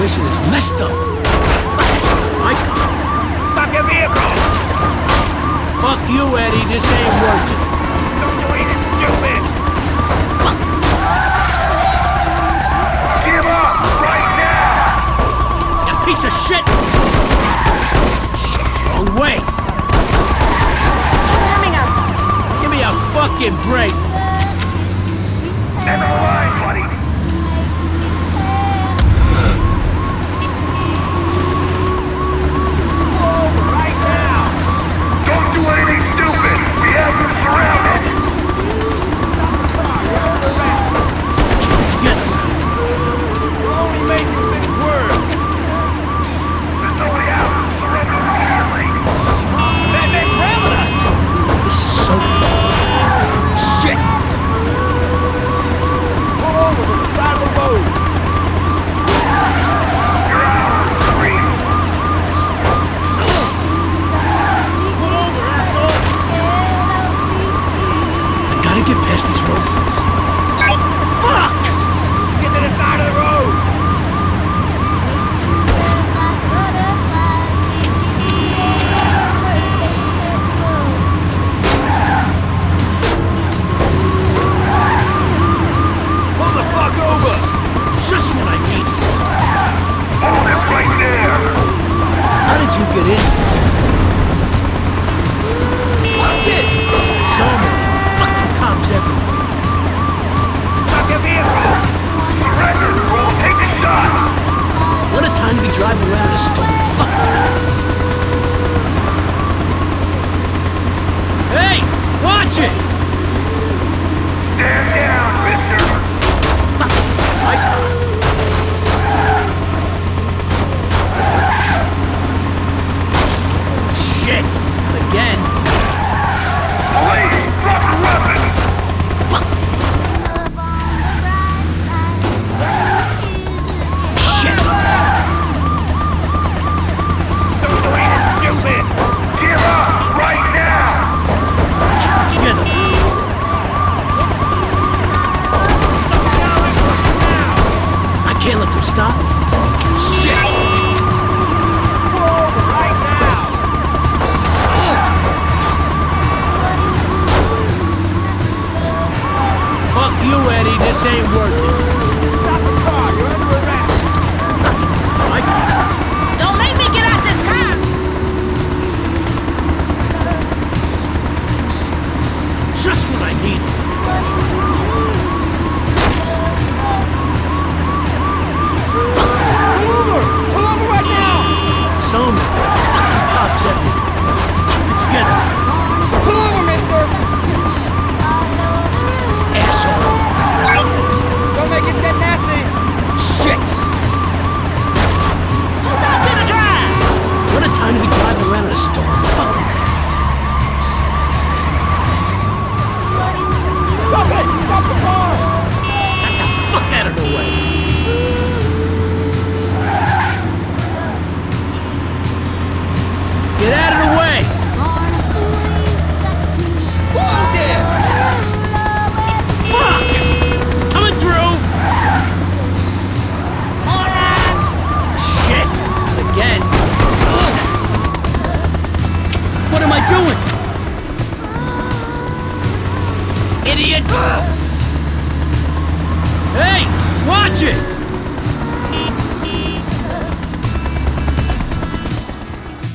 situation is messed up. I can't. Stop your vehicle! Fuck you, Eddie. This ain't working. Don't do anything stupid! Give up right now! You piece of shit! Shit, wrong way. Spamming us! Give me a fucking break. Never mind, buddy! Right now! Don't do anything stupid! We have them surrounded! Together. You're only making things worse! There's nobody out! Surrender immediately! Batman's railing us! This is so shit. Pull over to the side of the road! You're out! Hurry! Pull over, asshole! I gotta get past these roadblocks. Fuck! Get to the side of the road! Pull the fuck over! Just what I need. Hold it right there! How did you get in? What's it? So many fucking cops everywhere. Stop your vehicle! Surrender or we'll take a shot! What a time to be driving around a storm. Fuck. Hey! Watch it! Stand down, mister! I can't. Shit! Again. Lady, drop your weapon! Shit! Don't do anything stupid! Give up right now! Together. I can't let them stop. Shit! Pull over right now! Fuck you, Eddie. This ain't working. Stop the car! You're under arrest! I can't. Don't make me get out this car! Just what I needed. Pull over right now! So many fucking cops everywhere. Keep it together, Pull over, mister! asshole. Don't make it get nasty! Shit! Hold on to the drive! What a time to be driving around in a storm. Fuck. Stop it! Stop the car! Get the fuck out of the way. Get out of the way! Whoa there! Fuck! Coming through! Shit! Again! Ugh. What am I doing? Idiot! Hey! Watch it!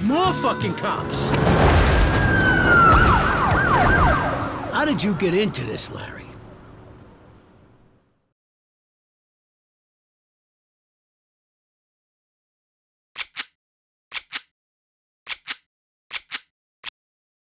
More fucking cops! How did you get into this, Larry?